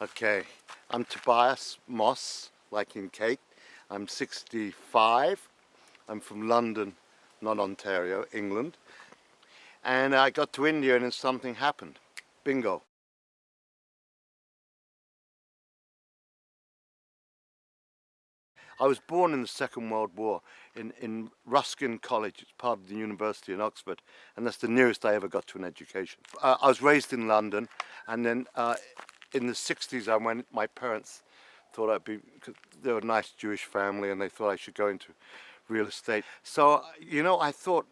Okay, I'm Tobias Moss, like in Kate. I'm 65. I'm from London, not Ontario, England. And I got to India and then something happened. Bingo. I was born in the Second World War in Ruskin College. It's part of the university in Oxford, and that's the nearest I ever got to an education. I was raised in London, and then in the 60s my parents thought I'd be, cause they were a nice Jewish family, and they thought I should go into real estate. So, I thought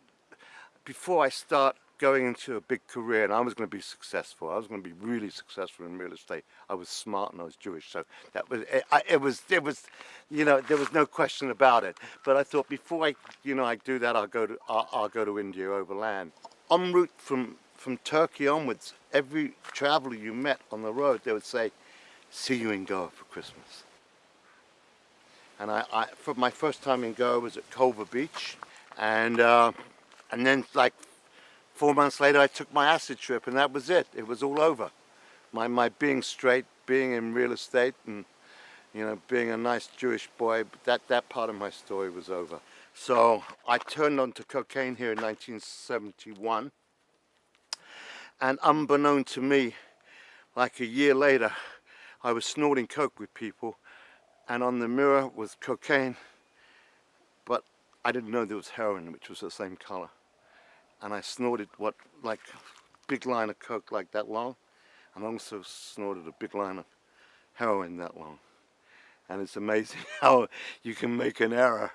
before I start going into a big career, and I was going to be successful. I was going to be really successful in real estate. I was smart and I was Jewish, so that was it. There was no question about it. But I thought before I do that, I'll go to India overland. En route from Turkey onwards, every traveler you met on the road, they would say, "See you in Goa for Christmas." And for my first time in Goa was at Culver Beach, and then like 4 months later, I took my acid trip, and that was it. It was all over. My being straight, being in real estate, and being a nice Jewish boy. That part of my story was over. So I turned onto cocaine here in 1971, and unbeknown to me, like a year later, I was snorting coke with people, and on the mirror was cocaine, but I didn't know there was heroin, which was the same color. And I snorted like a big line of coke like that long, and also snorted a big line of heroin that long. And it's amazing how you can make an error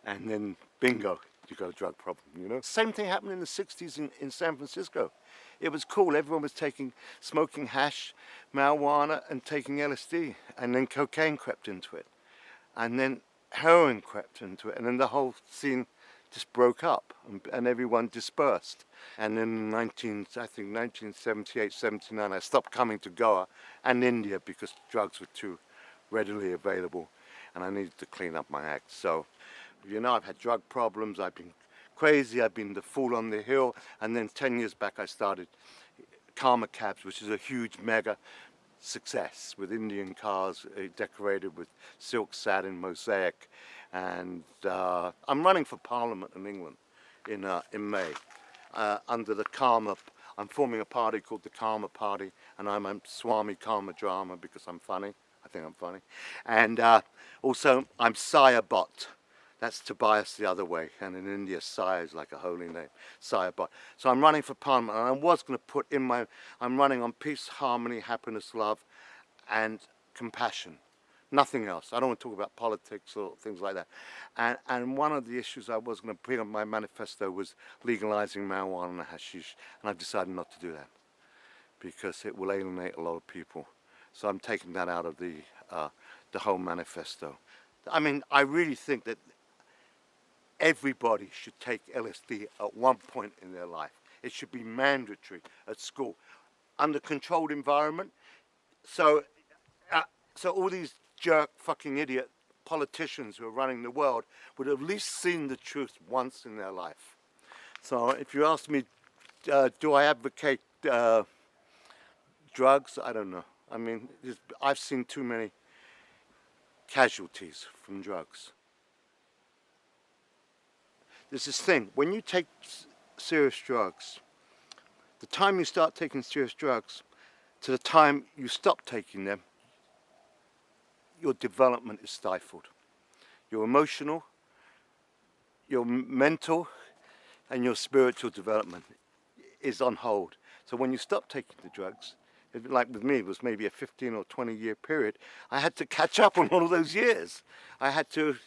and then bingo, you got a drug problem, Same thing happened in the 60s in San Francisco. It was cool. Everyone was smoking hash, marijuana, and taking LSD, and then cocaine crept into it, and then heroin crept into it, and then the whole scene just broke up, and everyone dispersed. And in 1978, 79, I stopped coming to Goa and India because drugs were too readily available, and I needed to clean up my act. So, I've had drug problems, I've been crazy, I've been the fool on the hill, and then 10 years back I started Karma Cabs, which is a huge mega success with Indian cars decorated with silk satin mosaic, and I'm running for Parliament in England in May under the Karma. I'm forming a party called the Karma Party, and I'm Swami Karma Drama because I'm funny. I think I'm funny, and also I'm Saya Bot. That's Tobias the other way, and in India, Saya is like a holy name, Saya Bot. So I'm running for Parliament, and I was going to put in I'm running on peace, harmony, happiness, love, and compassion. Nothing else. I don't want to talk about politics or things like that. And one of the issues I was going to bring on my manifesto was legalizing marijuana and hashish, and I've decided not to do that because it will alienate a lot of people. So I'm taking that out of the whole manifesto. I mean, I really think that everybody should take LSD at one point in their life. It should be mandatory at school, under controlled environment. So all these jerk fucking idiot politicians who are running the world would have at least seen the truth once in their life. So if you ask me, do I advocate drugs? I don't know. I mean, I've seen too many casualties from drugs. There's this thing, when you take serious drugs, the time you start taking serious drugs to the time you stop taking them, your development is stifled. Your emotional, your mental, and your spiritual development is on hold. So when you stop taking the drugs, like with me, it was maybe a 15 or 20 year period, I had to catch up on all those years. I had to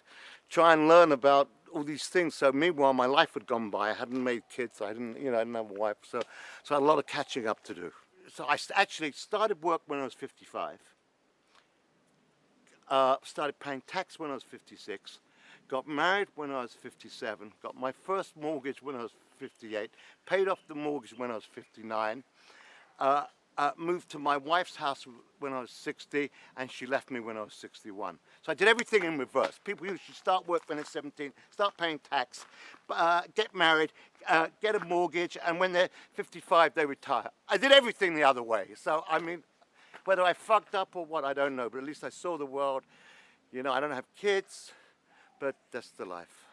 try and learn about all these things. So meanwhile, my life had gone by. I hadn't made kids. I didn't have a wife. So I had a lot of catching up to do. So I actually started work when I was 55. Started paying tax when I was 56. Got married when I was 57. Got my first mortgage when I was 58. Paid off the mortgage when I was 59. Moved to my wife's house when I was 60, and she left me when I was 61. So I did everything in reverse. People usually start work when they're 17, start paying tax, get married, get a mortgage, and when they're 55, they retire. I did everything the other way. So, I mean, Whether I fucked up or what, I don't know, but at least I saw the world. You know, I don't have kids, but that's the life.